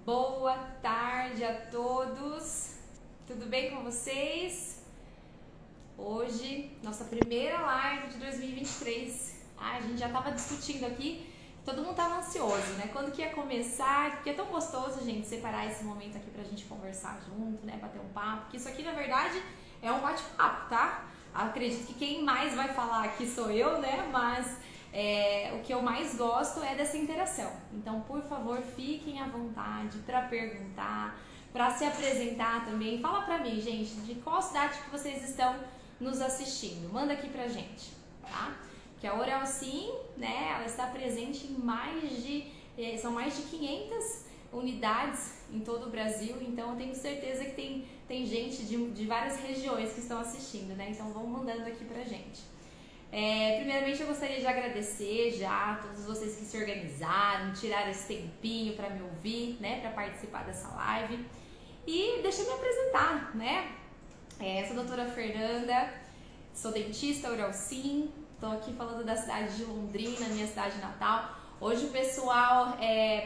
Boa tarde a todos, tudo bem com vocês? Hoje, nossa primeira live de 2023. A gente já estava discutindo aqui, todo mundo estava ansioso, né? Quando que ia começar, porque é tão gostoso, gente, separar esse momento aqui pra gente conversar junto, né? Bater um papo, porque isso aqui, na verdade, é um bate-papo, tá? Acredito que quem mais vai falar aqui sou eu, né? Mas o que eu mais gosto é dessa interação. Então, por favor, fiquem à vontade para perguntar, para se apresentar também. Fala pra mim, gente, de qual cidade que vocês estão nos assistindo. Manda aqui pra gente, tá? Que a Oral Sim, né, ela está presente em são mais de 500 unidades em todo o Brasil, então eu tenho certeza que tem gente de várias regiões que estão assistindo, né? Então vão mandando aqui pra gente. Primeiramente eu gostaria de agradecer já a todos vocês que se organizaram, tiraram esse tempinho para me ouvir, né, para participar dessa live. E deixa eu me apresentar, né? Sou a doutora Fernanda, sou dentista Oral Sim, estou aqui falando da cidade de Londrina, minha cidade natal. Hoje o pessoal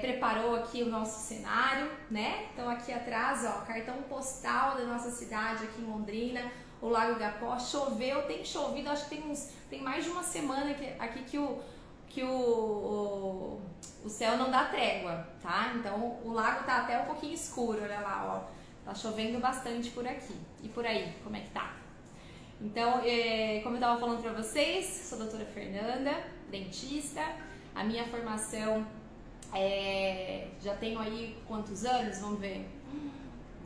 preparou aqui o nosso cenário, né? Então aqui atrás, ó, cartão postal da nossa cidade aqui em Londrina, o Lago Igapó. Choveu, tem chovido, acho que tem mais de uma semana aqui que o céu não dá trégua, tá? Então o lago tá até um pouquinho escuro, olha lá, ó. Tá chovendo bastante por aqui. E por aí, como é que tá? Então, como eu tava falando pra vocês, sou a doutora Fernanda, dentista. A minha formação já tenho aí quantos anos? Vamos ver.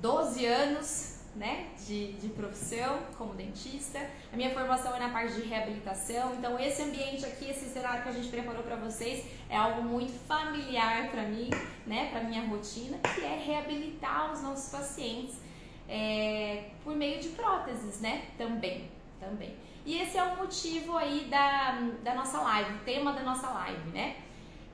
12 anos, né, de profissão como dentista. A minha formação é na parte de reabilitação. Então esse ambiente aqui, esse cenário que a gente preparou para vocês é algo muito familiar para mim, né, para minha rotina, que é reabilitar os nossos pacientes por meio de próteses, né, também. E esse é o motivo aí da nossa live, o tema da nossa live, né?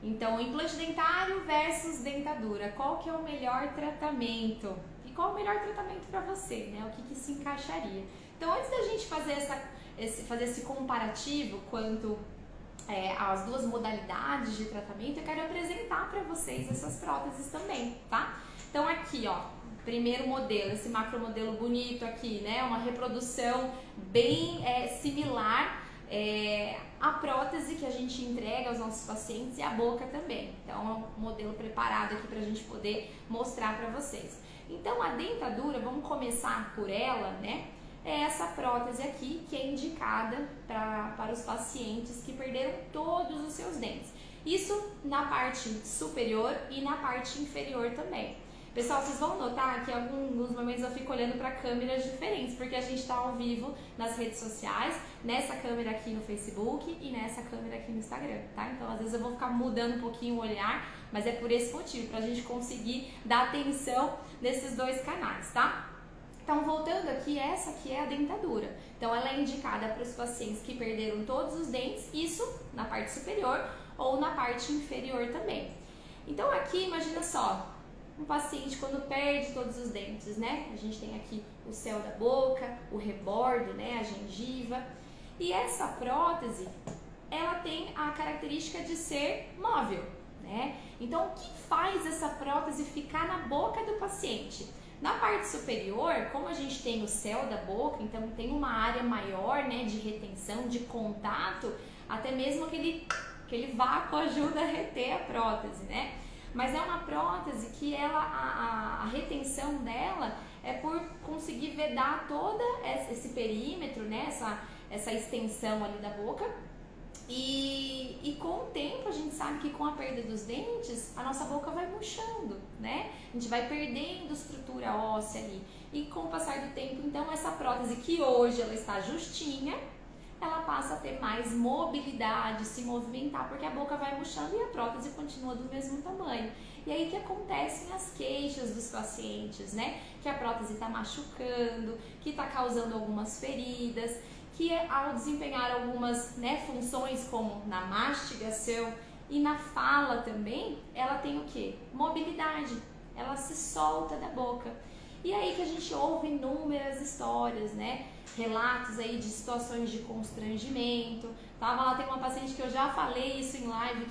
Então, implante dentário versus dentadura, qual que é o melhor tratamento? E qual é o melhor tratamento para você, né? O que se encaixaria? Então, antes da gente fazer esse comparativo quanto às duas modalidades de tratamento, eu quero apresentar para vocês essas próteses também, tá? Então, aqui, ó, primeiro modelo, esse macromodelo bonito aqui, né? Uma reprodução bem similar a prótese que a gente entrega aos nossos pacientes e a boca também. Então é um modelo preparado aqui pra gente poder mostrar pra vocês. Então a dentadura, vamos começar por ela, né? É essa prótese aqui que é indicada para os pacientes que perderam todos os seus dentes. Isso na parte superior e na parte inferior também. Pessoal, vocês vão notar que em alguns momentos eu fico olhando para câmeras diferentes, porque a gente está ao vivo nas redes sociais, nessa câmera aqui no Facebook e nessa câmera aqui no Instagram, tá? Então, às vezes eu vou ficar mudando um pouquinho o olhar, mas é por esse motivo, para a gente conseguir dar atenção nesses dois canais, tá? Então, voltando aqui, essa aqui é a dentadura. Então, ela é indicada para os pacientes que perderam todos os dentes, isso na parte superior ou na parte inferior também. Então, aqui, imagina só, um paciente quando perde todos os dentes, né? A gente tem aqui o céu da boca, o rebordo, né? A gengiva. E essa prótese, ela tem a característica de ser móvel, né? Então, o que faz essa prótese ficar na boca do paciente? Na parte superior, como a gente tem o céu da boca, então tem uma área maior, né, de retenção, de contato, até mesmo aquele vácuo ajuda a reter a prótese, né? Mas é uma prótese que a retenção dela é por conseguir vedar todo esse perímetro, né? Essa extensão ali da boca. E com o tempo a gente sabe que com a perda dos dentes, a nossa boca vai murchando, né? A gente vai perdendo estrutura óssea ali. E com o passar do tempo, então, essa prótese que hoje ela está justinha, ela passa a ter mais mobilidade, se movimentar, porque a boca vai murchando e a prótese continua do mesmo tamanho. E aí que acontecem as queixas dos pacientes, né? Que a prótese está machucando, que está causando algumas feridas, que ao desempenhar algumas, né, funções como na mastigação e na fala também, ela tem o quê? Mobilidade, ela se solta da boca. E aí que a gente ouve inúmeras histórias, né? Relatos aí de situações de constrangimento. Tava lá, tem uma paciente que eu já falei isso em live,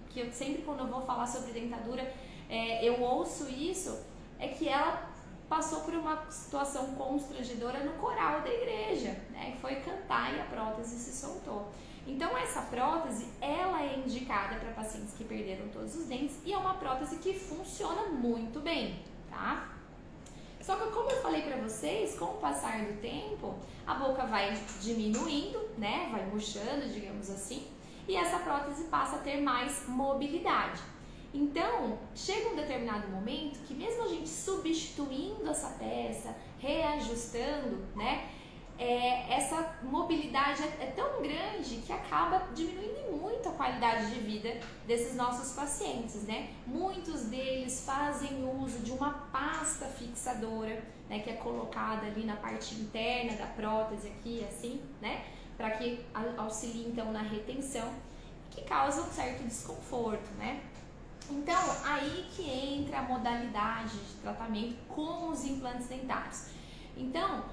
que eu sempre quando eu vou falar sobre dentadura, eu ouço isso, é que ela passou por uma situação constrangedora no coral da igreja, né? Foi cantar e a prótese se soltou. Então essa prótese, ela é indicada para pacientes que perderam todos os dentes e é uma prótese que funciona muito bem, tá? Só que como eu falei para vocês, com o passar do tempo, a boca vai diminuindo, né? Vai murchando, digamos assim, e essa prótese passa a ter mais mobilidade. Então, chega um determinado momento que mesmo a gente substituindo essa peça, reajustando, né? Essa mobilidade é tão grande que acaba diminuindo muito a qualidade de vida desses nossos pacientes, né? Muitos deles fazem uso de uma pasta fixadora, né? Que é colocada ali na parte interna da prótese aqui, assim, né? Para que auxilie então na retenção, que causa um certo desconforto, né? Então, aí que entra a modalidade de tratamento com os implantes dentários. Então,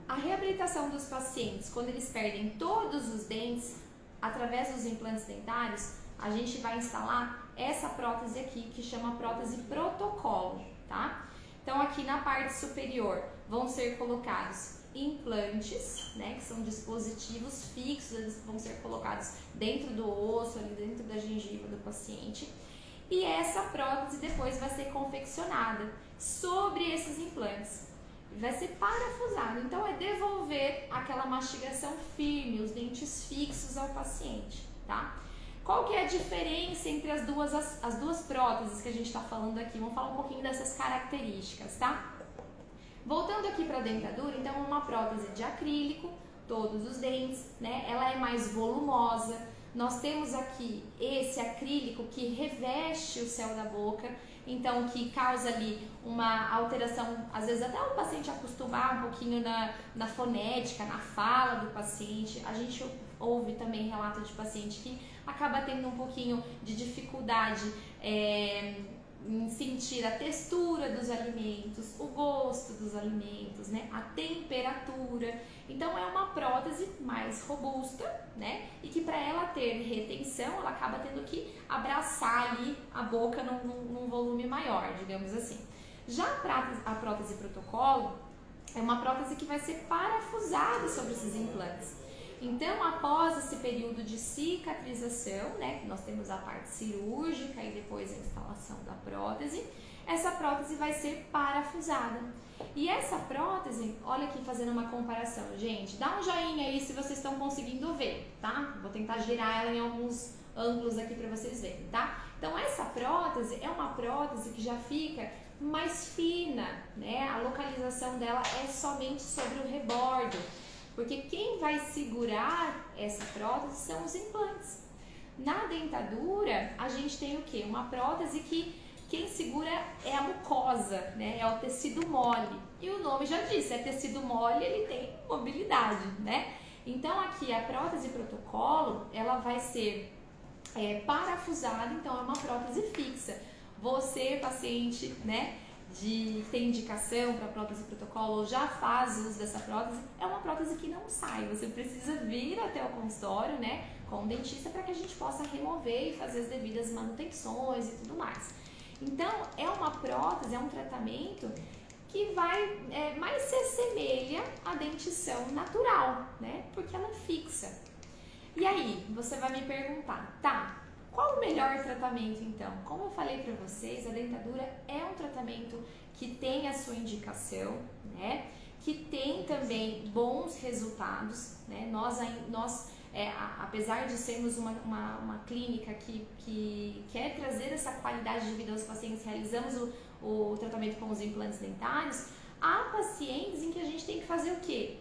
a reabilitação dos pacientes, quando eles perdem todos os dentes, através dos implantes dentários, a gente vai instalar essa prótese aqui, que chama prótese protocolo, tá? Então, aqui na parte superior vão ser colocados implantes, né, que são dispositivos fixos, eles vão ser colocados dentro do osso, ali dentro da gengiva do paciente, e essa prótese depois vai ser confeccionada sobre esses implantes, vai ser parafusado, então é devolver aquela mastigação firme, os dentes fixos ao paciente, tá? Qual que é a diferença entre as duas próteses que a gente está falando aqui? Vamos falar um pouquinho dessas características, tá? Voltando aqui para a dentadura, então uma prótese de acrílico, todos os dentes, né? Ela é mais volumosa. Nós temos aqui esse acrílico que reveste o céu da boca, então que causa ali uma alteração, às vezes até o paciente acostumar um pouquinho na fonética, na fala do paciente. A gente ouve também relato de paciente que acaba tendo um pouquinho de dificuldade em sentir a textura dos alimentos, o gosto dos alimentos, né? A temperatura. Então é uma prótese mais robusta, né? E que para ela ter retenção, ela acaba tendo que abraçar ali a boca num volume maior, digamos assim. Já a prótese protocolo é uma prótese que vai ser parafusada sobre esses implantes. Então, após esse período de cicatrização, né, nós temos a parte cirúrgica e depois a instalação da prótese, essa prótese vai ser parafusada. E essa prótese, olha aqui fazendo uma comparação, gente, dá um joinha aí se vocês estão conseguindo ver, tá? Vou tentar girar ela em alguns ângulos aqui para vocês verem, tá? Então, essa prótese é uma prótese que já fica mais fina, né? A localização dela é somente sobre o rebordo. Porque quem vai segurar essa prótese são os implantes. Na dentadura, a gente tem o quê? Uma prótese que quem segura é a mucosa, né? É o tecido mole. E o nome já disse, é tecido mole, ele tem mobilidade, né? Então aqui a prótese protocolo, ela vai ser parafusada, então é uma prótese fixa. Você, paciente, né? Tem indicação para prótese protocolo ou já faz uso dessa prótese, é uma prótese que não sai, você precisa vir até o consultório, né, com o dentista para que a gente possa remover e fazer as devidas manutenções e tudo mais. Então, é uma prótese, é um tratamento que vai mais se assemelha à dentição natural, né, porque ela é fixa. E aí, você vai me perguntar, tá, qual o melhor tratamento então? Como eu falei para vocês, a dentadura é um tratamento que tem a sua indicação, né? Que tem também bons resultados, né? Nós apesar de sermos uma clínica que quer trazer essa qualidade de vida aos pacientes, realizamos o tratamento com os implantes dentários, há pacientes em que a gente tem que fazer o quê?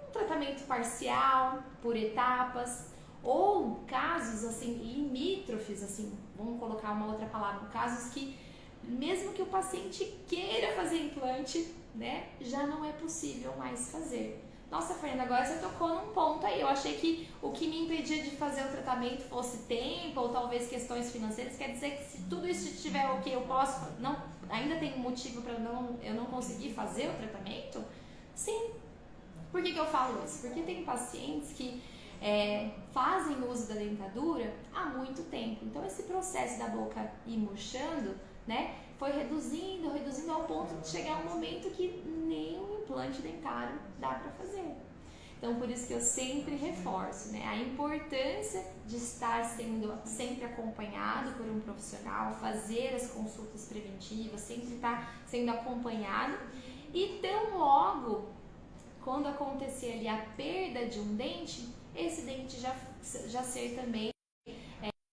Um tratamento parcial, por etapas, ou casos assim limítrofes, assim, vamos colocar uma outra palavra, casos que mesmo que o paciente queira fazer implante, né, já não é possível mais fazer. Nossa, Fernanda, agora você tocou num ponto aí. Eu achei que o que me impedia de fazer o tratamento fosse tempo ou talvez questões financeiras. Quer dizer que se tudo isso estiver ok, eu posso, não, ainda tem motivo para eu não conseguir fazer o tratamento? Sim. Por que eu falo isso? Porque tem pacientes que fazem uso da dentadura há muito tempo. Então esse processo da boca ir murchando, né, foi reduzindo ao ponto de chegar um momento que nem um implante dentário dá para fazer. Então por isso que eu sempre reforço, né, a importância de estar sendo sempre acompanhado por um profissional, fazer as consultas preventivas, sempre estar sendo acompanhado, e tão logo quando acontecer ali a perda de um dente, esse dente já ser também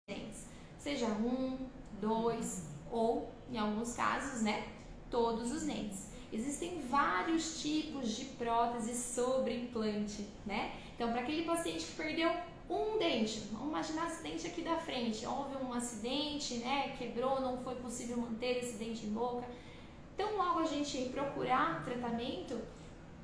dentes, seja 1, 2 ou, em alguns casos, né, todos os dentes. Existem vários tipos de prótese sobre implante, né? Então, para aquele paciente que perdeu um dente, vamos imaginar esse dente aqui da frente, houve um acidente, né, quebrou, não foi possível manter esse dente em boca. Então, logo a gente procurar tratamento,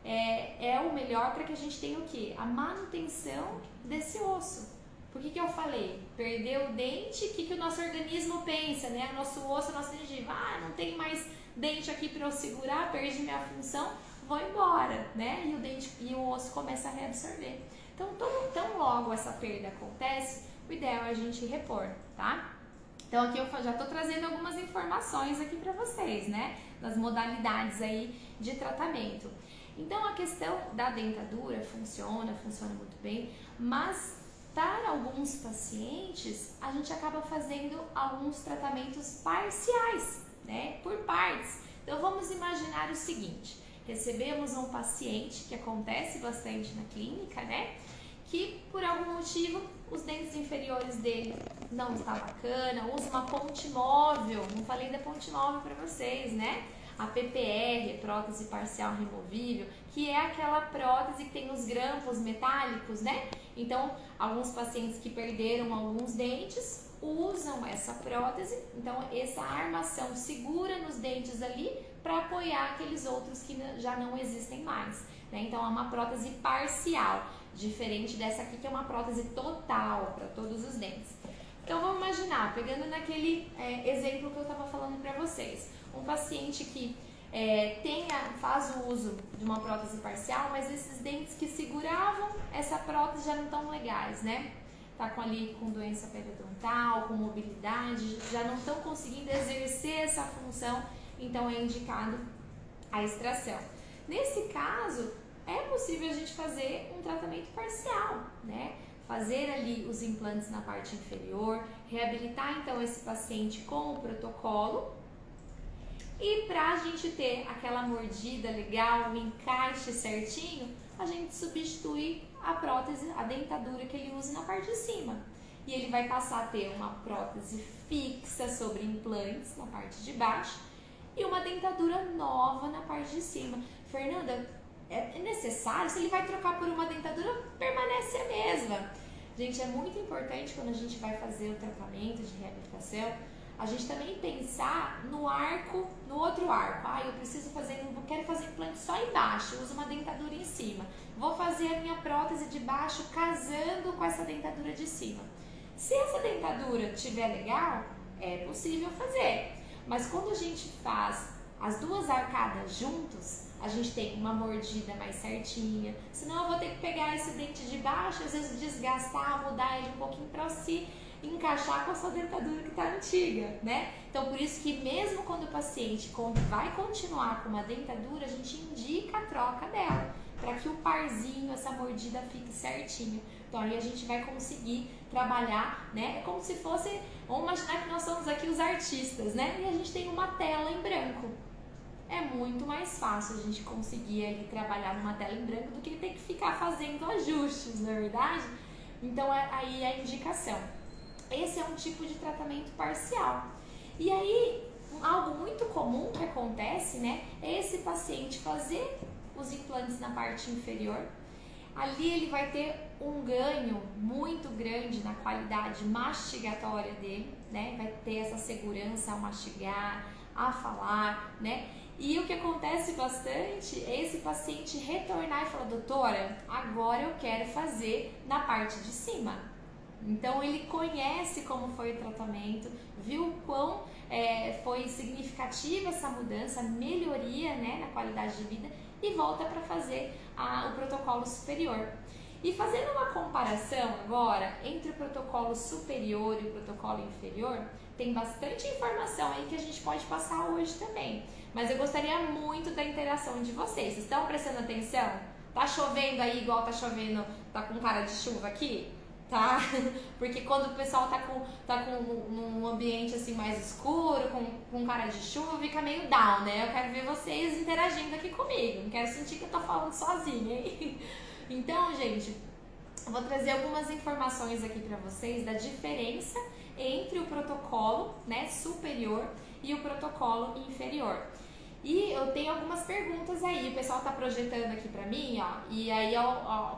é o melhor para que a gente tenha o quê? A manutenção desse osso. Por que eu falei? Perdeu o dente, o que o nosso organismo pensa, né? O nosso osso, a nossa gengiva, não tem mais dente aqui para eu segurar, perdi minha função, vou embora, né? E o dente e o osso começa a reabsorver. Então, tão logo essa perda acontece, o ideal é a gente repor, tá? Então aqui eu já estou trazendo algumas informações aqui para vocês, né? Das modalidades aí de tratamento. Então a questão da dentadura funciona muito bem, mas para alguns pacientes a gente acaba fazendo alguns tratamentos parciais, né? Por partes. Então vamos imaginar o seguinte: recebemos um paciente, que acontece bastante na clínica, né? Que por algum motivo os dentes inferiores dele não está bacana, usa uma ponte móvel, não falei da ponte móvel para vocês, né? A PPR, prótese parcial removível, que é aquela prótese que tem os grampos metálicos, né? Então, alguns pacientes que perderam alguns dentes usam essa prótese, então essa armação segura nos dentes ali para apoiar aqueles outros que já não existem mais, né? Então, é uma prótese parcial, diferente dessa aqui que é uma prótese total para todos os dentes. Então, vamos imaginar, pegando naquele exemplo que eu estava falando para vocês, um paciente que faz o uso de uma prótese parcial, mas esses dentes que seguravam essa prótese já não estão legais, né? Tá com doença periodontal, com mobilidade, já não estão conseguindo exercer essa função, então é indicado a extração. Nesse caso, é possível a gente fazer um tratamento parcial, né? Fazer ali os implantes na parte inferior, reabilitar então esse paciente com o protocolo. E para a gente ter aquela mordida legal, um encaixe certinho, a gente substitui a prótese, a dentadura que ele usa na parte de cima. E ele vai passar a ter uma prótese fixa sobre implantes na parte de baixo e uma dentadura nova na parte de cima. Fernanda, é necessário? Se ele vai trocar por uma dentadura, permanece a mesma. Gente, é muito importante quando a gente vai fazer o tratamento de reabilitação, a gente também pensar no outro arco. Eu quero fazer implante só embaixo, eu uso uma dentadura em cima. Vou fazer a minha prótese de baixo casando com essa dentadura de cima. Se essa dentadura estiver legal, é possível fazer. Mas quando a gente faz as duas arcadas juntos, a gente tem uma mordida mais certinha. Senão eu vou ter que pegar esse dente de baixo, às vezes desgastar, mudar ele um pouquinho para se encaixar com a sua dentadura que está antiga, né? Então, por isso que mesmo quando o paciente vai continuar com uma dentadura, a gente indica a troca dela, para que o parzinho, essa mordida fique certinho. Então, aí a gente vai conseguir trabalhar, né? É como se fosse, vamos imaginar que nós somos aqui os artistas, né? E a gente tem uma tela em branco. É muito mais fácil a gente conseguir ali trabalhar numa tela em branco do que ter que ficar fazendo ajustes, não é verdade? Então, aí é a indicação. Esse é um tipo de tratamento parcial. E aí, algo muito comum que acontece, né, é esse paciente fazer os implantes na parte inferior. Ali ele vai ter um ganho muito grande na qualidade mastigatória dele, né? Vai ter essa segurança ao mastigar, a falar, né? E o que acontece bastante é esse paciente retornar e falar: doutora, agora eu quero fazer na parte de cima. Então ele conhece como foi o tratamento, viu o quão foi significativa essa mudança, a melhoria, né, na qualidade de vida, e volta para fazer o protocolo superior. E fazendo uma comparação agora entre o protocolo superior e o protocolo inferior, tem bastante informação aí que a gente pode passar hoje também. Mas eu gostaria muito da interação de vocês. Vocês estão prestando atenção? Tá chovendo aí igual tá chovendo, tá com cara de chuva aqui? Tá? Porque quando o pessoal tá com um ambiente assim mais escuro, com cara de chuva, fica meio down, né? Eu quero ver vocês interagindo aqui comigo. Não quero sentir que eu tô falando sozinha, hein? Então, gente, eu vou trazer algumas informações aqui para vocês da diferença entre o protocolo, né, superior e o protocolo inferior. E eu tenho algumas perguntas aí, o pessoal tá projetando aqui pra mim, ó, e aí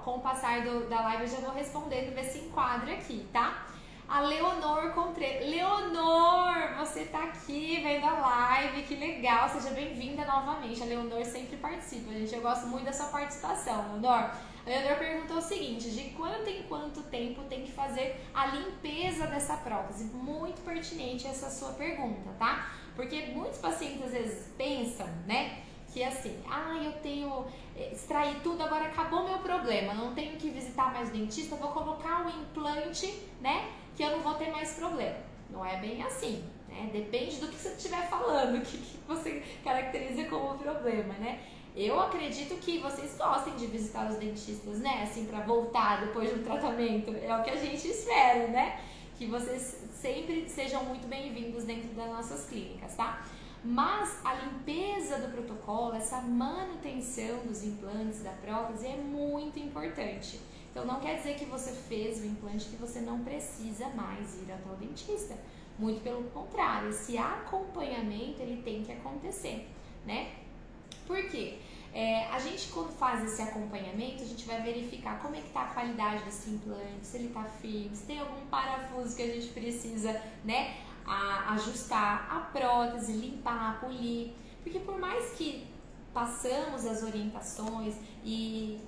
com o passar da live eu já vou respondendo, ver se enquadra aqui, tá? A Leonor Contreira. Leonor, você tá aqui vendo a live, que legal, seja bem-vinda novamente. A Leonor sempre participa, gente, eu gosto muito da sua participação, Leonor. A Leonor perguntou o seguinte: de quanto em quanto tempo tem que fazer a limpeza dessa prótese? Muito pertinente essa sua pergunta, tá? Porque muitos pacientes às vezes pensam, né, que assim, eu tenho, extrair tudo, agora acabou meu problema, não tenho que visitar mais dentista, vou colocar o implante, né, que eu não vou ter mais problema. Não é bem assim, né? Depende do que você estiver falando, o que você caracteriza como problema, né? Eu acredito que vocês gostem de visitar os dentistas, né? Assim, pra voltar depois de um tratamento. É o que a gente espera, né? Que vocês sempre sejam muito bem-vindos dentro das nossas clínicas, tá? Mas a limpeza do protocolo, essa manutenção dos implantes da prótese é muito importante. Então não quer dizer que você fez o implante que você não precisa mais ir até o dentista. Muito pelo contrário, esse acompanhamento ele tem que acontecer, né? Por quê? A gente, quando faz esse acompanhamento, a gente vai verificar como é que tá a qualidade desse implante, se ele tá firme, se tem algum parafuso que a gente precisa, né, ajustar a prótese, limpar, polir. Porque por mais que passamos as orientações e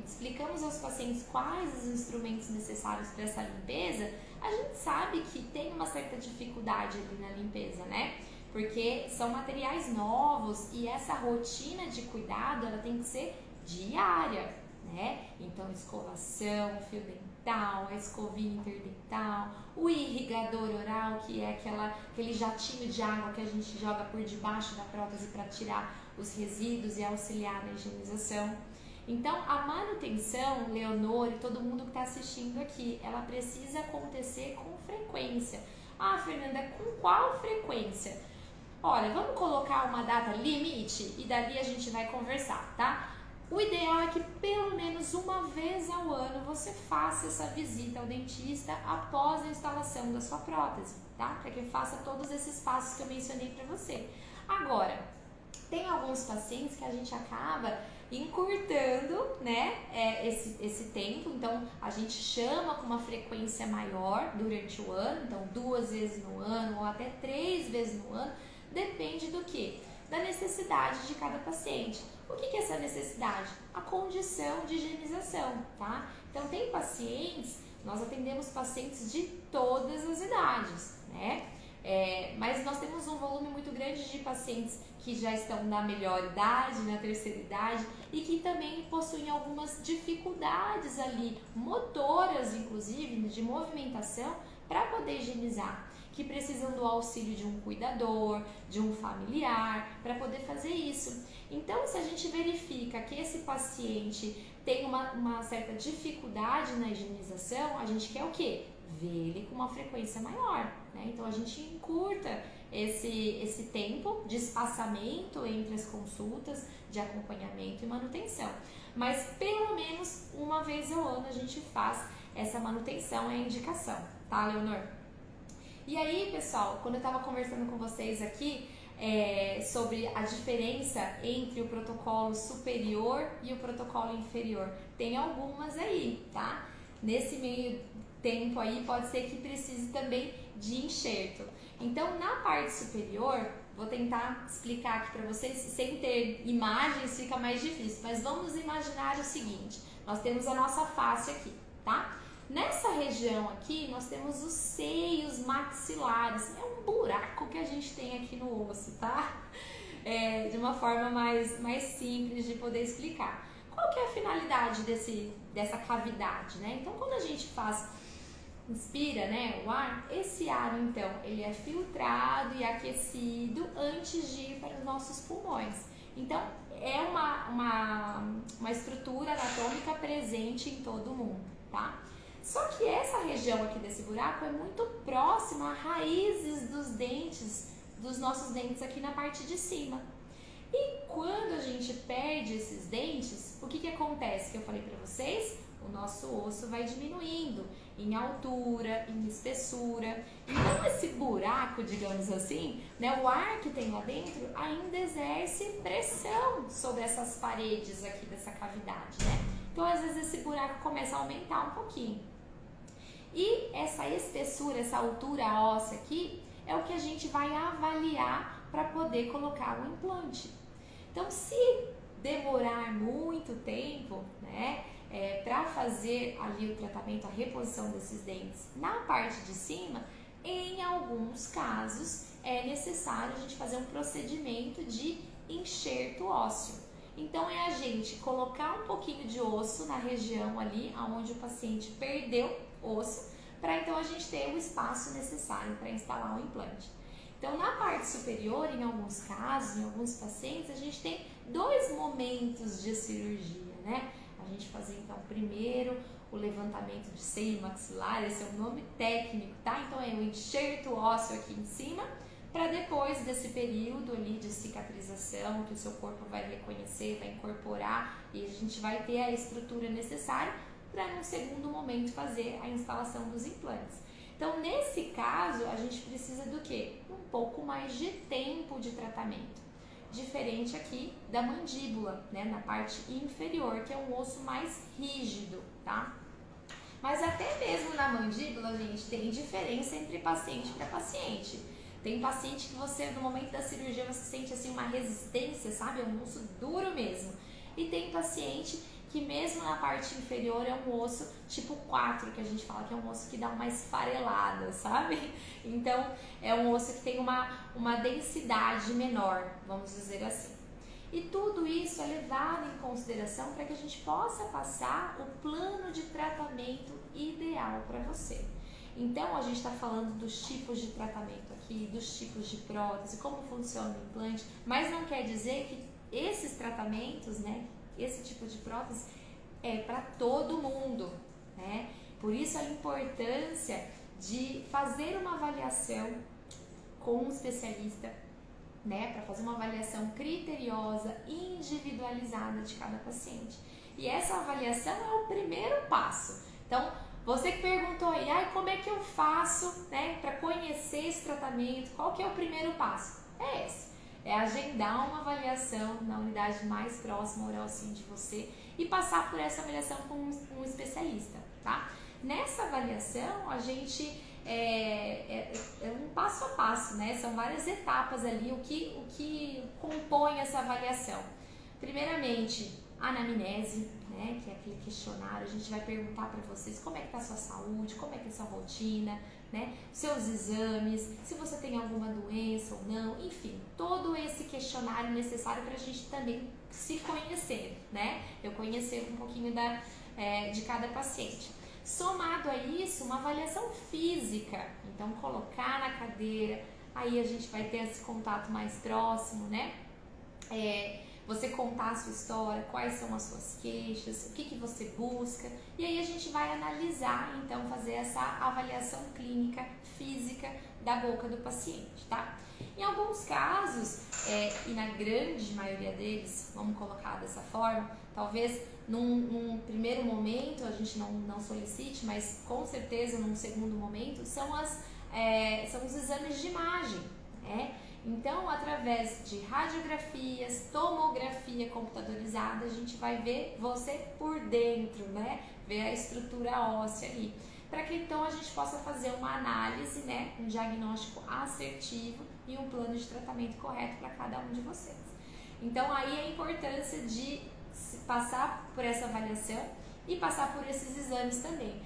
explicamos aos pacientes quais os instrumentos necessários para essa limpeza, a gente sabe que tem uma certa dificuldade ali na limpeza, né? Porque são materiais novos e essa rotina de cuidado ela tem que ser diária, né? Então, escovação, fio dental, a escovinha interdental, o irrigador oral, que é aquele jatinho de água que a gente joga por debaixo da prótese para tirar os resíduos e auxiliar na higienização. Então, a manutenção, Leonor e todo mundo que está assistindo aqui, ela precisa acontecer com frequência. Fernanda, com qual frequência? Olha, vamos colocar uma data limite e dali a gente vai conversar, tá? O ideal é que pelo menos uma vez ao ano você faça essa visita ao dentista após a instalação da sua prótese, tá? Para que faça todos esses passos que eu mencionei para você. Agora, tem alguns pacientes que a gente acaba encurtando, né, esse tempo, então a gente chama com uma frequência maior durante o ano, então 2 vezes no ano ou até 3 vezes no ano, depende do quê? Da necessidade de cada paciente. O que é essa necessidade? A condição de higienização, tá? Então tem pacientes, nós atendemos pacientes de todas as idades, né? Mas nós temos um volume muito grande de pacientes que já estão na melhor idade, na terceira idade e que também possuem algumas dificuldades ali, motoras inclusive, de movimentação para poder higienizar, que precisam do auxílio de um cuidador, de um familiar, para poder fazer isso. Então, se a gente verifica que esse paciente tem uma certa dificuldade na higienização, a gente quer o quê? Ver ele com uma frequência maior, né? Então, a gente encurta esse tempo de espaçamento entre as consultas, de acompanhamento e manutenção. Mas, pelo menos uma vez ao ano, a gente faz essa manutenção, é a indicação, tá, Leonor? E aí, pessoal, quando eu estava conversando com vocês aqui sobre a diferença entre o protocolo superior e o protocolo inferior, tem algumas aí, tá? Nesse meio tempo aí, pode ser que precise também de enxerto. Então, na parte superior, vou tentar explicar aqui para vocês, sem ter imagens fica mais difícil, mas vamos imaginar o seguinte, nós temos a nossa face aqui, tá? Nessa região aqui, nós temos os seios maxilares. É um buraco que a gente tem aqui no osso, tá? De uma forma mais simples de poder explicar. Qual que é a finalidade dessa cavidade, né? Então, quando a gente inspira, né, o ar, esse ar, então, ele é filtrado e aquecido antes de ir para os nossos pulmões. Então, é uma estrutura anatômica presente em todo mundo, tá? Só que essa região aqui desse buraco é muito próxima a raízes dos nossos dentes aqui na parte de cima. E quando a gente perde esses dentes, o que acontece? Que eu falei para vocês, o nosso osso vai diminuindo em altura, em espessura. Então esse buraco, digamos assim, né, o ar que tem lá dentro ainda exerce pressão sobre essas paredes aqui dessa cavidade, né? Então às vezes esse buraco começa a aumentar um pouquinho. E essa espessura, essa altura óssea aqui, é o que a gente vai avaliar para poder colocar o implante. Então, se demorar muito tempo, né, para fazer ali o tratamento, a reposição desses dentes na parte de cima, em alguns casos é necessário a gente fazer um procedimento de enxerto ósseo. Então, é a gente colocar um pouquinho de osso na região ali onde o paciente perdeu osso, para então a gente ter o espaço necessário para instalar o implante. Então, na parte superior, em alguns casos, em alguns pacientes, a gente tem 2 momentos de cirurgia, né? A gente fazia, então, primeiro o levantamento de seio maxilar, esse é o nome técnico, tá? Então, é o enxerto ósseo aqui em cima, para depois desse período ali de cicatrização, que o seu corpo vai reconhecer, vai incorporar, e a gente vai ter a estrutura necessária para, no segundo momento, fazer a instalação dos implantes. Então, nesse caso, a gente precisa do quê? Um pouco mais de tempo de tratamento. Diferente aqui da mandíbula, né? Na parte inferior, que é um osso mais rígido, tá? Mas até mesmo na mandíbula, gente, tem diferença entre paciente para paciente. Tem paciente que você, no momento da cirurgia, você sente assim uma resistência, sabe? É um osso duro mesmo. E tem paciente que mesmo na parte inferior é um osso tipo 4, que a gente fala que é um osso que dá uma esfarelada, sabe? Então, é um osso que tem uma densidade menor, vamos dizer assim. E tudo isso é levado em consideração para que a gente possa passar o plano de tratamento ideal para você. Então, a gente está falando dos tipos de tratamento aqui, dos tipos de prótese, como funciona o implante, mas não quer dizer que esses tratamentos, né, esse tipo de prótese é para todo mundo, né? Por isso a importância de fazer uma avaliação com um especialista, né, para fazer uma avaliação criteriosa, individualizada de cada paciente. E essa avaliação é o primeiro passo. Então, você que perguntou aí, como é que eu faço, né, para conhecer esse tratamento? Qual que é o primeiro passo? É esse. É agendar uma avaliação na unidade mais próxima oral sim de você e passar por essa avaliação com um especialista, tá? Nessa avaliação, a gente é um passo a passo, né? São várias etapas ali, o que compõe essa avaliação. Primeiramente, a anamnese, né? Que é aquele questionário, a gente vai perguntar para vocês como é que tá a sua saúde, como é que é a sua rotina, né? Seus exames, se você tem alguma doença ou não, enfim, todo esse questionário necessário para a gente também se conhecer, né? Eu conhecer um pouquinho de cada paciente. Somado a isso, uma avaliação física, então colocar na cadeira, aí a gente vai ter esse contato mais próximo, né? Você contar a sua história, quais são as suas queixas, o que você busca, e aí a gente vai analisar, então, fazer essa avaliação clínica, física da boca do paciente, tá? Em alguns casos, e na grande maioria deles, vamos colocar dessa forma, talvez num primeiro momento a gente não solicite, mas com certeza num segundo momento, são os exames de imagem, né? Então, através de radiografias, tomografia computadorizada, a gente vai ver você por dentro, né? Ver a estrutura óssea ali. Para que então a gente possa fazer uma análise, né? Um diagnóstico assertivo e um plano de tratamento correto para cada um de vocês. Então, aí a importância de passar por essa avaliação e passar por esses exames também.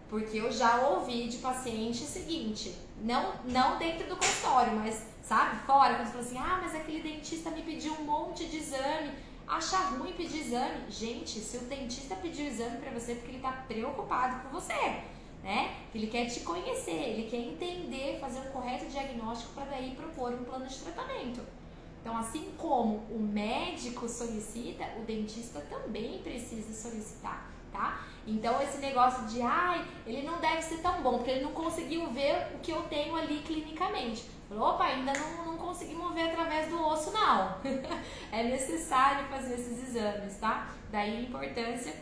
Porque eu já ouvi de paciente o seguinte, não dentro do consultório, mas, sabe, fora, quando você fala assim, mas aquele dentista me pediu um monte de exame, Acha ruim pedir exame? Gente, se o dentista pedir exame para você, porque ele está preocupado com você, né? Ele quer te conhecer, ele quer entender, fazer um correto diagnóstico para daí propor um plano de tratamento. Então, assim como o médico solicita, o dentista também precisa solicitar, tá? Então, esse negócio de, ele não deve ser tão bom, porque ele não conseguiu ver o que eu tenho ali clinicamente. Opa, ainda não conseguimos ver através do osso, não. É necessário fazer esses exames, tá? Daí a importância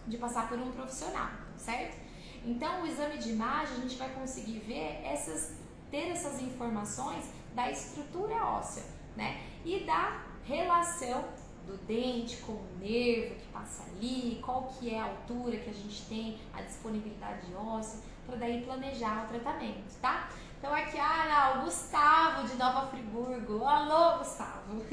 de passar por um profissional, certo? Então, o exame de imagem, a gente vai conseguir ver ter essas informações da estrutura óssea, né? E da relação do dente com o nervo que passa ali, qual que é a altura que a gente tem, a disponibilidade óssea, para daí planejar o tratamento, tá? Então aqui, o Gustavo de Nova Friburgo. Alô, Gustavo!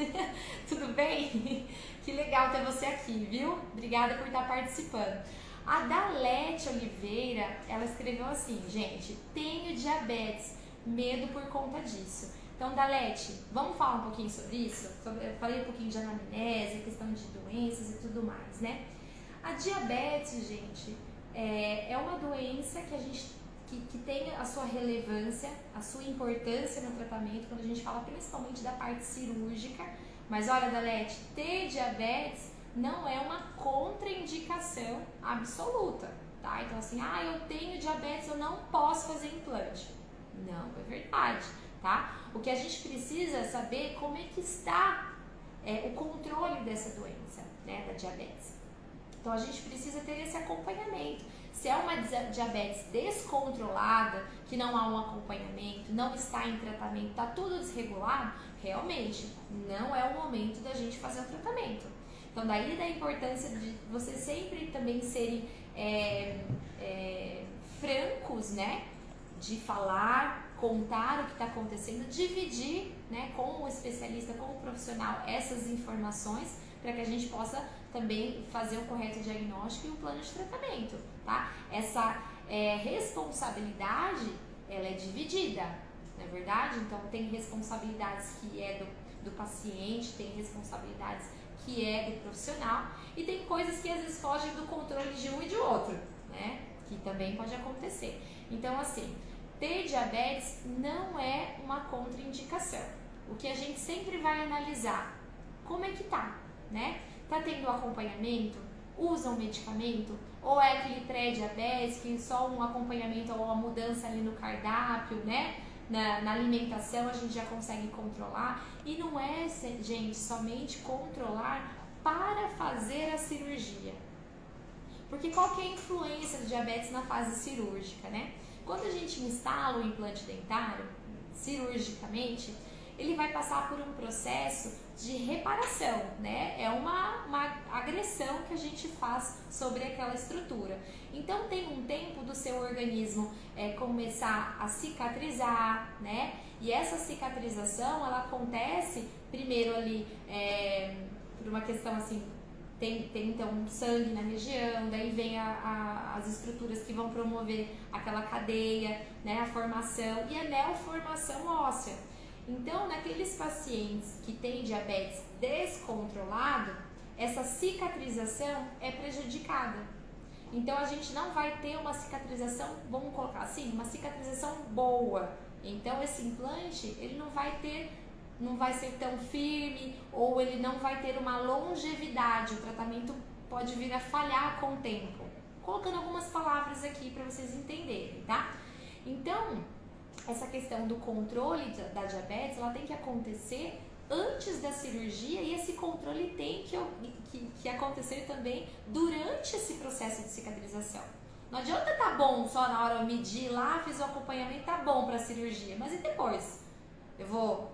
Tudo bem? Que legal ter você aqui, viu? Obrigada por estar participando. A Dalete Oliveira, ela escreveu assim, gente, tenho diabetes, medo por conta disso. Então, Dalete, vamos falar um pouquinho sobre isso? Eu falei um pouquinho de anamnese, questão de doenças e tudo mais, né? A diabetes, gente, é uma doença que tem a sua relevância, a sua importância no tratamento, quando a gente fala principalmente da parte cirúrgica. Mas olha, Dalete, ter diabetes não é uma contraindicação absoluta, tá? Então assim, eu tenho diabetes, eu não posso fazer implante. Não, é verdade, tá? O que a gente precisa saber é como é que está o controle dessa doença, né, da diabetes. Então a gente precisa ter esse acompanhamento. Se é uma diabetes descontrolada, que não há um acompanhamento, não está em tratamento, está tudo desregulado, realmente não é o momento da gente fazer o tratamento. Então daí da importância de vocês sempre também serem francos, né? De falar, contar o que está acontecendo, dividir, né, com o especialista, com o profissional essas informações para que a gente possa também fazer o correto diagnóstico e o plano de tratamento, tá? Essa responsabilidade, ela é dividida, não é verdade? Então tem responsabilidades que é do paciente, tem responsabilidades que é do profissional e tem coisas que às vezes fogem do controle de um e de outro, né? Que também pode acontecer. Então assim, ter diabetes não é uma contraindicação. O que a gente sempre vai analisar, como é que tá, né? Tá tendo acompanhamento? Usa um medicamento? Ou é aquele pré-diabetes que só um acompanhamento ou uma mudança ali no cardápio, né? Na alimentação a gente já consegue controlar. E não é, gente, somente controlar para fazer a cirurgia. Porque qual que é a influência do diabetes na fase cirúrgica, né? Quando a gente instala o implante dentário, cirurgicamente, ele vai passar por um processo de reparação, né? É uma agressão que a gente faz sobre aquela estrutura. Então tem um tempo do seu organismo começar a cicatrizar, né? E essa cicatrização, ela acontece primeiro ali por uma questão assim, tem então sangue na região, daí vem as estruturas que vão promover aquela cadeia, né? A formação e a neoformação óssea. Então, naqueles pacientes que têm diabetes descontrolado, essa cicatrização é prejudicada. Então, a gente não vai ter uma cicatrização, vamos colocar assim, uma cicatrização boa. Então, esse implante, ele não vai ser tão firme ou ele não vai ter uma longevidade. O tratamento pode vir a falhar com o tempo. Colocando algumas palavras aqui para vocês entenderem, tá? Então, essa questão do controle da diabetes, ela tem que acontecer antes da cirurgia e esse controle tem que acontecer também durante esse processo de cicatrização. Não adianta tá bom só na hora eu medir lá, fiz o acompanhamento, tá bom para a cirurgia, mas e depois? Eu vou,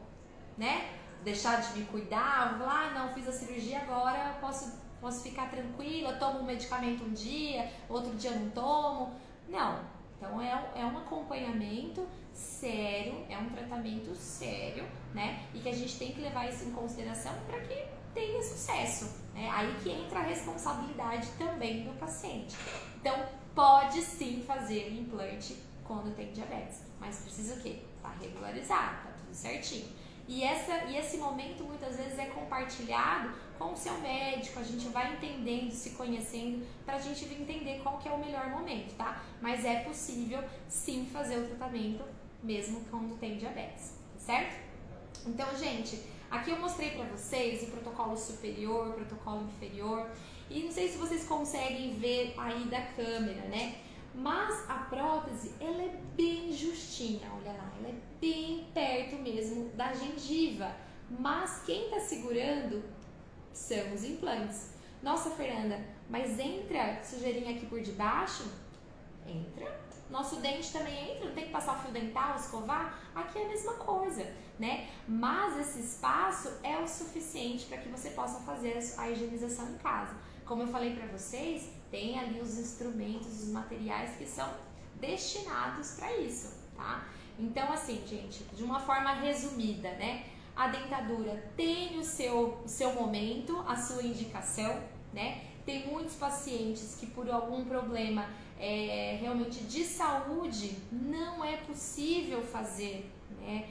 né, deixar de me cuidar, vou lá, não, fiz a cirurgia agora, posso ficar tranquila, tomo um medicamento um dia, outro dia não tomo. Não, então é um acompanhamento sério, é um tratamento sério, né? E que a gente tem que levar isso em consideração para que tenha sucesso, né? Aí que entra a responsabilidade também do paciente. Então, pode sim fazer o implante quando tem diabetes, mas precisa o quê? Tá regularizado, tá tudo certinho. E esse momento muitas vezes é compartilhado com o seu médico, a gente vai entendendo, se conhecendo, pra gente entender qual que é o melhor momento, tá? Mas é possível sim fazer o tratamento mesmo quando tem diabetes, certo? Então, gente, aqui eu mostrei pra vocês o protocolo superior, o protocolo inferior, e não sei se vocês conseguem ver aí da câmera, né? Mas a prótese, ela é bem justinha, olha lá, ela é bem perto mesmo da gengiva. Mas quem tá segurando são os implantes. Nossa, Fernanda, mas entra sujeirinha aqui por debaixo? Entra. Nosso dente também entra, não tem que passar fio dental, escovar? Aqui é a mesma coisa, né? Mas esse espaço é o suficiente para que você possa fazer a higienização em casa. Como eu falei para vocês, tem ali os instrumentos, os materiais que são destinados para isso, tá? Então, assim, gente, de uma forma resumida, né? A dentadura tem o seu momento, a sua indicação, né? Tem muitos pacientes que por algum problema realmente de saúde não é possível fazer, né,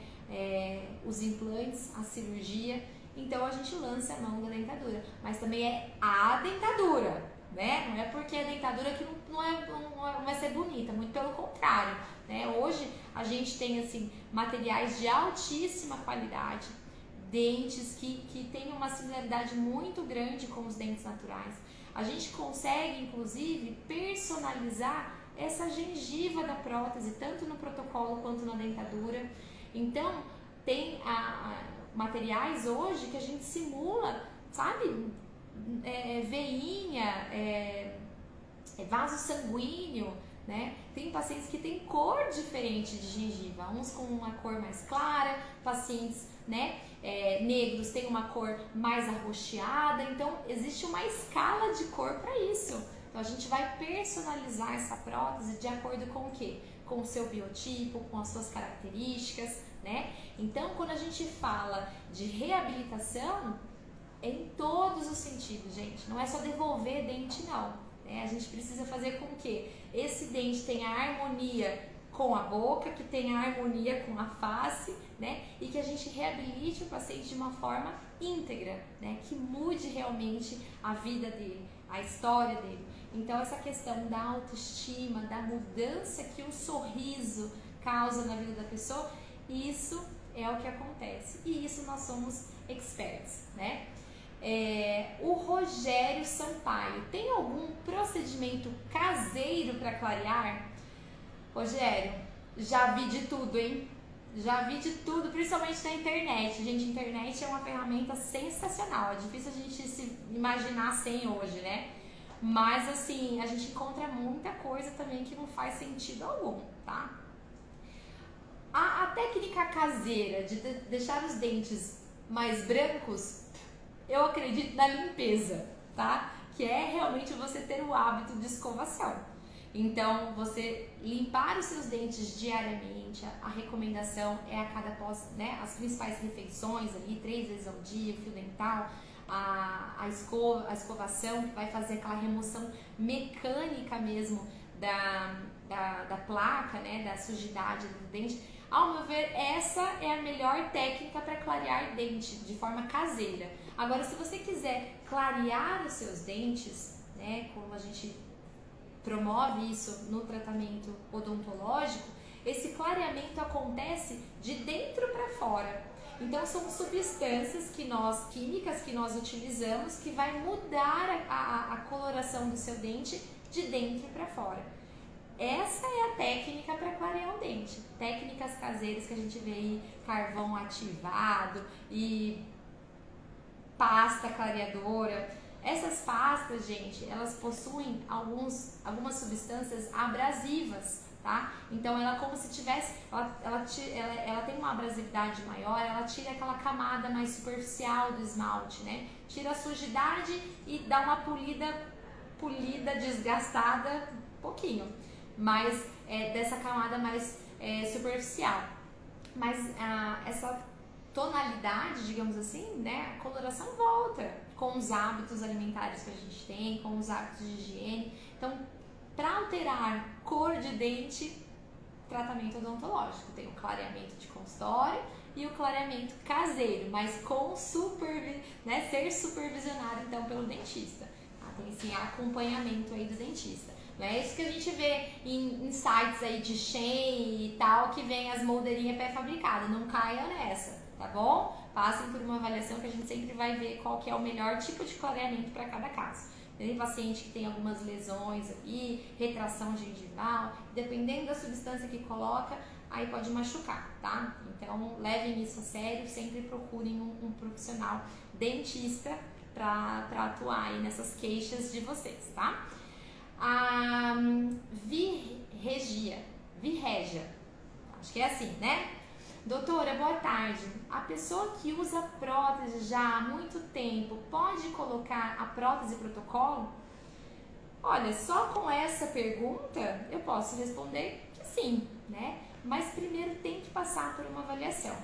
os implantes, a cirurgia, então a gente lança a mão da dentadura, mas também é a dentadura, né? Não é porque a dentadura que não vai ser bonita, muito pelo contrário, né? Hoje a gente tem assim materiais de altíssima qualidade, dentes que têm uma similaridade muito grande com os dentes naturais. A gente consegue, inclusive, personalizar essa gengiva da prótese, tanto no protocolo quanto na dentadura. Então, tem materiais hoje que a gente simula, sabe? Veinha, vaso sanguíneo, né? Tem pacientes que têm cor diferente de gengiva, uns com uma cor mais clara, pacientes, né, negros têm uma cor mais arroxeada, então existe uma escala de cor para isso. Então a gente vai personalizar essa prótese de acordo com o quê? Com o seu biotipo, com as suas características, né? Então quando a gente fala de reabilitação, é em todos os sentidos, gente, não é só devolver dente não, né? A gente precisa fazer com que esse dente tenha harmonia com a boca, que tenha harmonia com a face, né? E que a gente reabilite o paciente de uma forma íntegra, né? Que mude realmente a vida dele, a história dele. Então essa questão da autoestima, da mudança que o sorriso causa na vida da pessoa, isso é o que acontece. E isso nós somos experts, né? O Rogério Sampaio, tem algum procedimento caseiro para clarear? Rogério, já vi de tudo, hein? Já vi de tudo, principalmente na internet. Gente, a internet é uma ferramenta sensacional. É difícil a gente se imaginar sem hoje, né? Mas, assim, a gente encontra muita coisa também que não faz sentido algum, tá? A técnica caseira de deixar os dentes mais brancos, eu acredito na limpeza, tá? Que é realmente você ter o hábito de escovação. Então, você limpar os seus dentes diariamente, a recomendação é a cada né, as principais refeições ali, 3 vezes ao dia, o fio dental, a escovação, que vai fazer aquela remoção mecânica mesmo da placa, né, da sujidade do dente. Ao meu ver, essa é a melhor técnica para clarear dente, de forma caseira. Agora, se você quiser clarear os seus dentes, né, como a gente promove isso no tratamento odontológico, esse clareamento acontece de dentro para fora. Então são substâncias químicas que nós utilizamos que vai mudar a coloração do seu dente de dentro para fora. Essa é a técnica para clarear o dente. Técnicas caseiras que a gente vê aí, carvão ativado e pasta clareadora. Essas pastas, gente, elas possuem algumas substâncias abrasivas, tá? Então ela como se tivesse, ela tem uma abrasividade maior, ela tira aquela camada mais superficial do esmalte, né? Tira a sujidade e dá uma polida desgastada, pouquinho, mas dessa camada mais superficial. Mas essa tonalidade, digamos assim, né? A coloração volta com os hábitos alimentares que a gente tem, com os hábitos de higiene. Então, para alterar cor de dente, tratamento odontológico. Tem o clareamento de consultório e o clareamento caseiro, mas com ser supervisionado então pelo dentista. Tá? Tem sim acompanhamento aí do dentista. Não é isso que a gente vê em sites aí de Shein e tal, que vem as moldeirinhas pré-fabricadas. Não caia nessa, tá bom? Passem por uma avaliação que a gente sempre vai ver qual que é o melhor tipo de clareamento para cada caso. Tem paciente que tem algumas lesões ali, retração gengival, dependendo da substância que coloca, aí pode machucar, tá? Então levem isso a sério, sempre procurem um profissional dentista para atuar aí nessas queixas de vocês, tá? A Virregia, acho que é assim, né? Doutora, boa tarde. A pessoa que usa prótese já há muito tempo pode colocar a prótese protocolo? Olha, só com essa pergunta eu posso responder que sim, né? Mas primeiro tem que passar por uma avaliação.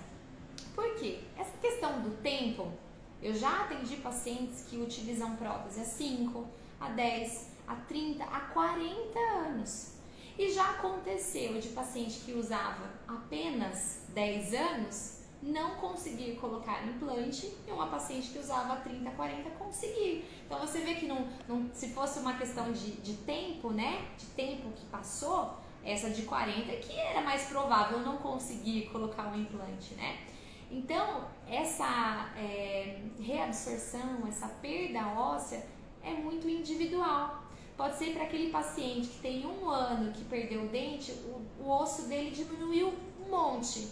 Por quê? Essa questão do tempo, eu já atendi pacientes que utilizam prótese há 5, há 10, há 30, há 40 anos. E já aconteceu de paciente que usava apenas 10 anos não conseguir colocar implante e uma paciente que usava 30, 40 conseguir. Então você vê que se fosse uma questão de tempo, né? De tempo que passou, essa de 40 que era mais provável não conseguir colocar um implante, né? Então essa reabsorção, essa perda óssea é muito individual. Pode ser para aquele paciente que tem 1 ano que perdeu o dente, o osso dele diminuiu um monte.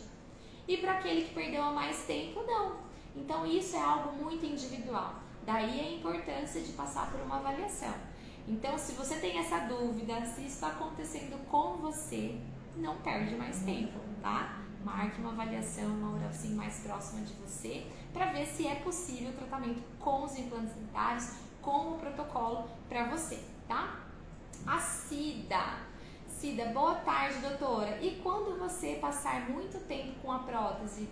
E para aquele que perdeu há mais tempo, não. Então isso é algo muito individual. Daí a importância de passar por uma avaliação. Então se você tem essa dúvida, se isso está acontecendo com você, não perde mais tempo, tá? Marque uma avaliação, uma hora assim mais próxima de você, para ver se é possível o tratamento com os implantes dentários, com o protocolo para você. Tá? A Cida, boa tarde, doutora. E quando você passar muito tempo com a prótese?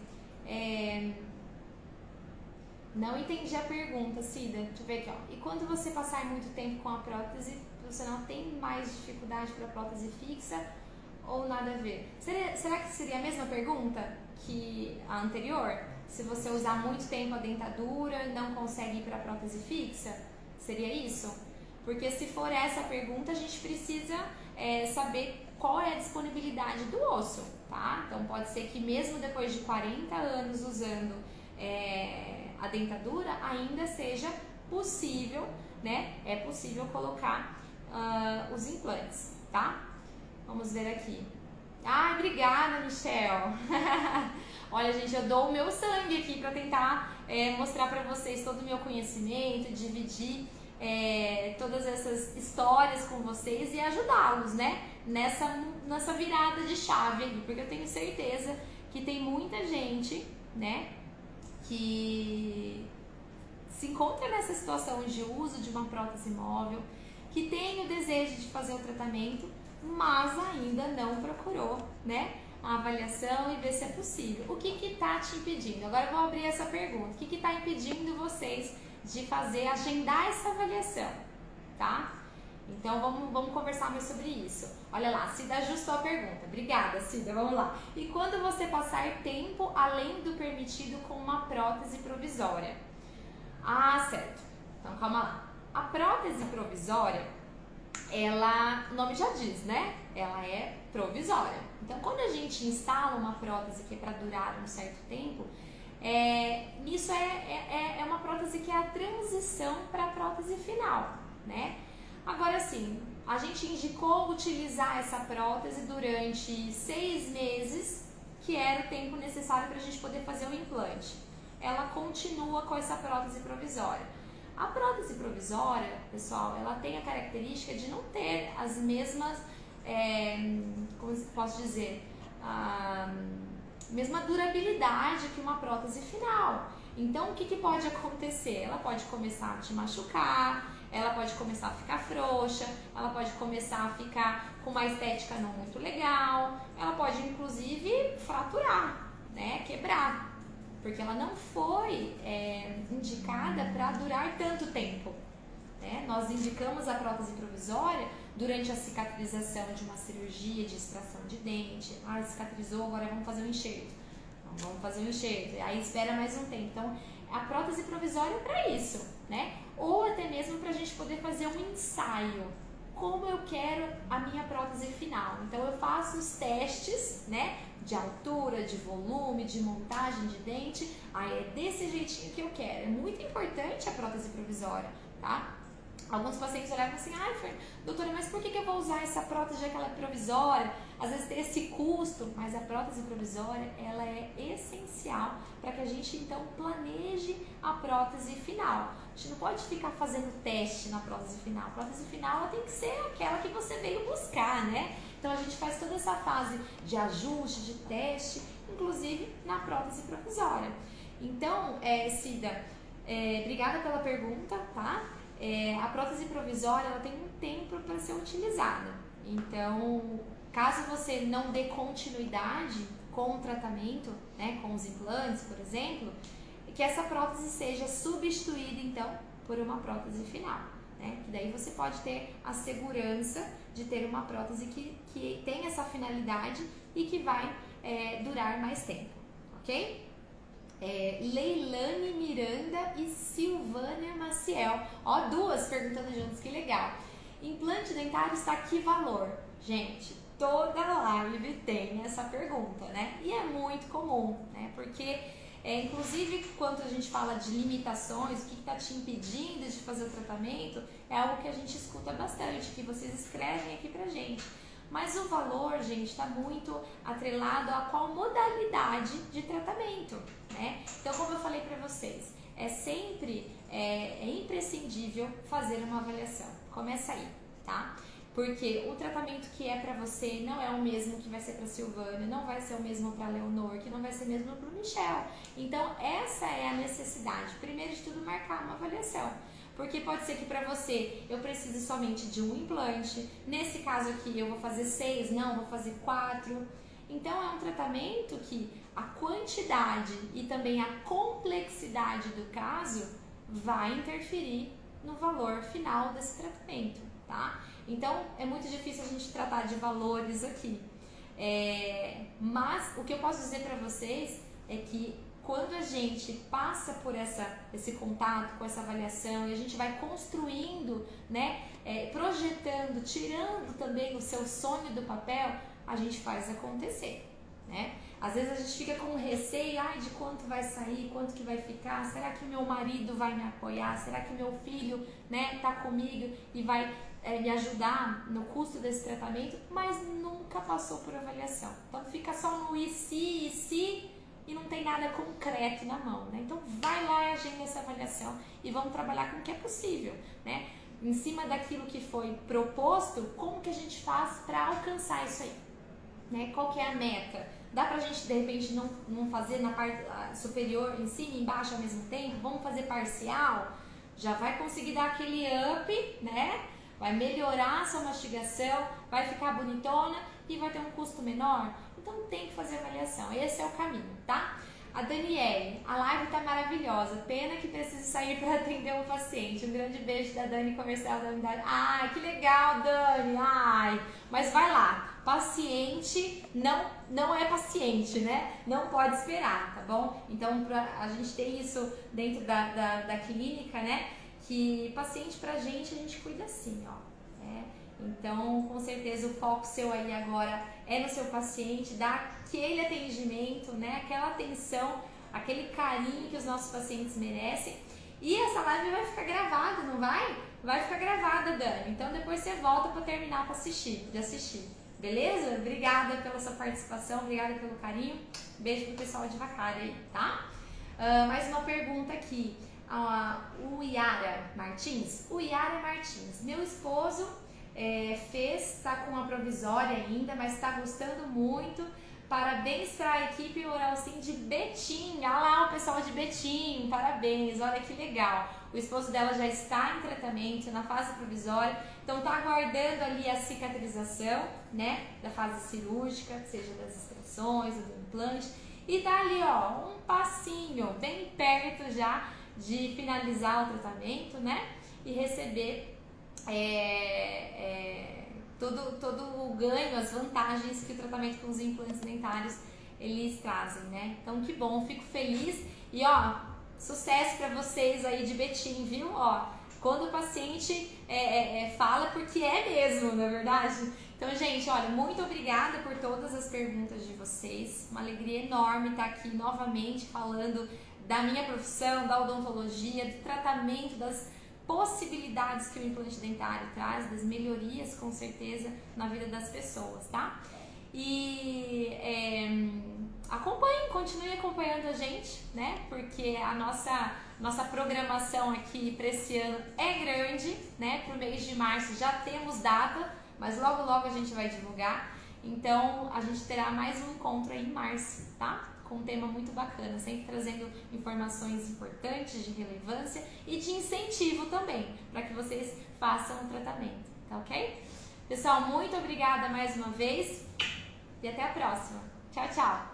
Não entendi a pergunta, Cida. Deixa eu ver aqui, ó. E quando você passar muito tempo com a prótese, você não tem mais dificuldade para a prótese fixa ou nada a ver? Será que seria a mesma pergunta que a anterior? Se você usar muito tempo a dentadura, não consegue ir para a prótese fixa? Seria isso? Porque se for essa a pergunta, a gente precisa saber qual é a disponibilidade do osso, tá? Então pode ser que mesmo depois de 40 anos usando a dentadura, ainda seja possível, né? É possível colocar os implantes, tá? Vamos ver aqui. Ai, obrigada, Michel! Olha, gente, eu dou o meu sangue aqui para tentar mostrar para vocês todo o meu conhecimento, dividir todas essas histórias com vocês e ajudá-los, né? Nessa virada de chave aí, porque eu tenho certeza que tem muita gente, né, que se encontra nessa situação de uso de uma prótese móvel, que tem o desejo de fazer o tratamento, mas ainda não procurou, né, a avaliação e ver se é possível. O que está te impedindo? Agora eu vou abrir essa pergunta. O que está impedindo vocês de agendar essa avaliação, tá? Então vamos conversar mais sobre isso. Olha lá, Cida ajustou a pergunta. Obrigada, Cida, vamos lá. E quando você passar tempo além do permitido com uma prótese provisória? Ah, certo. Então calma lá. A prótese provisória, o nome já diz, né? Ela é provisória. Então quando a gente instala uma prótese que é para durar um certo tempo, isso é uma prótese que é a transição para a prótese final, né? Agora sim, a gente indicou utilizar essa prótese durante 6 meses, que era o tempo necessário para a gente poder fazer o implante. Ela continua com essa prótese provisória. A prótese provisória, pessoal, ela tem a característica de não ter as mesmas, como posso dizer, mesma durabilidade que uma prótese final. Então, o que pode acontecer? Ela pode começar a te machucar, ela pode começar a ficar frouxa, ela pode começar a ficar com uma estética não muito legal, ela pode inclusive fraturar, né, quebrar, porque ela não foi indicada para durar tanto tempo, né? Nós indicamos a prótese provisória durante a cicatrização de uma cirurgia de extração de dente. Cicatrizou, agora vamos fazer um enxerto. vamos fazer um enxerto, aí espera mais um tempo. Então, a prótese provisória é para isso, né? Ou até mesmo para a gente poder fazer um ensaio. Como eu quero a minha prótese final. Então, eu faço os testes, né? De altura, de volume, de montagem de dente. Aí é desse jeitinho que eu quero. É muito importante a prótese provisória, tá? Alguns pacientes olhavam assim, ai, doutora, mas por que eu vou usar essa prótese já que ela é provisória? Às vezes tem esse custo, mas a prótese provisória, ela é essencial para que a gente, então, planeje a prótese final. A gente não pode ficar fazendo teste na prótese final. A prótese final, ela tem que ser aquela que você veio buscar, né? Então, a gente faz toda essa fase de ajuste, de teste, inclusive na prótese provisória. Então, Cida, obrigada pela pergunta, tá? A prótese provisória, ela tem um tempo para ser utilizada. Então, caso você não dê continuidade com o tratamento, né, com os implantes, por exemplo, que essa prótese seja substituída, então, por uma prótese final, né? Que daí você pode ter a segurança de ter uma prótese que tem essa finalidade e que vai durar mais tempo, ok? Leilane Miranda e Silvânia Maciel. Ó, duas perguntando juntos, que legal. Implante dentário está que valor? Gente, toda live tem essa pergunta, né? E é muito comum, né? Porque, inclusive, quando a gente fala de limitações, o que está te impedindo de fazer o tratamento, é algo que a gente escuta bastante, que vocês escrevem aqui pra gente. Mas o valor, gente, está muito atrelado a qual modalidade de tratamento, né? Então, como eu falei para vocês, é sempre imprescindível fazer uma avaliação. Começa aí, tá? Porque o tratamento que é para você não é o mesmo que vai ser para Silvânia, não vai ser o mesmo para Leonor, que não vai ser o mesmo para o Michel. Então, essa é a necessidade. Primeiro de tudo, marcar uma avaliação. Porque pode ser que para você eu precise somente de um implante. Nesse caso aqui eu vou fazer 6, não, vou fazer 4. Então é um tratamento que a quantidade e também a complexidade do caso vai interferir no valor final desse tratamento, tá? Então é muito difícil a gente tratar de valores aqui. Mas o que eu posso dizer para vocês é que quando a gente passa por esse contato com essa avaliação e a gente vai construindo, né, projetando, tirando também o seu sonho do papel, a gente faz acontecer, né? Às vezes a gente fica com receio, de quanto vai sair, quanto que vai ficar, será que meu marido vai me apoiar, será que meu filho, né, tá comigo e vai me ajudar no custo desse tratamento, mas nunca passou por avaliação. Então fica só no e se, e não tem nada concreto na mão, né? Então vai lá e agenda essa avaliação e vamos trabalhar com o que é possível, né? Em cima daquilo que foi proposto, como que a gente faz para alcançar isso aí, né? Qual que é a meta? Dá pra gente, de repente, não fazer na parte superior, em cima e embaixo ao mesmo tempo? Vamos fazer parcial? Já vai conseguir dar aquele up, né? Vai melhorar a sua mastigação, vai ficar bonitona e vai ter um custo menor? Então tem que fazer avaliação, esse é o caminho, tá? A Daniele, a live tá maravilhosa, pena que precisa sair para atender um paciente. Um grande beijo da Dani, comercial da unidade. Ai, que legal, Dani, mas vai lá, paciente não é paciente, né? Não pode esperar, tá bom? Então a gente tem isso dentro da clínica, né? Que paciente pra gente, a gente cuida assim, ó. Então, com certeza, o foco seu aí agora é no seu paciente, dar aquele atendimento, né? Aquela atenção, aquele carinho que os nossos pacientes merecem. E essa live vai ficar gravada, não vai? Vai ficar gravada, Dani. Então, depois você volta para terminar de assistir. Beleza? Obrigada pela sua participação, obrigada pelo carinho. Beijo pro pessoal de Vacari aí, tá? Mais uma pergunta aqui. O Yara Martins. Meu esposo tá com a provisória ainda, mas tá gostando muito. Parabéns para a equipe Oral Sim de Betim. Olha lá o pessoal de Betim, parabéns, olha que legal. O esposo dela já está em tratamento, na fase provisória, então tá aguardando ali a cicatrização, né, da fase cirúrgica, seja das extrações ou do implante, e tá ali, ó, um passinho bem perto já de finalizar o tratamento, né, e receber todo o ganho, as vantagens que o tratamento com os implantes dentários eles trazem, né? Então que bom, fico feliz e ó, sucesso para vocês aí de Betim, viu? Ó, quando o paciente fala porque é mesmo, não é verdade? Então, gente, olha, muito obrigada por todas as perguntas de vocês. Uma alegria enorme estar aqui novamente falando da minha profissão, da odontologia, do tratamento, das possibilidades que o implante dentário traz, das melhorias, com certeza, na vida das pessoas, tá? E acompanhem, continuem acompanhando a gente, né? Porque a nossa programação aqui para esse ano é grande, né? Para o mês de março já temos data, mas logo logo a gente vai divulgar. Então a gente terá mais um encontro aí em março, tá? Com um tema muito bacana, sempre trazendo informações importantes de relevância e de incentivo também, para que vocês façam o tratamento, tá ok? Pessoal, muito obrigada mais uma vez e até a próxima. Tchau, tchau!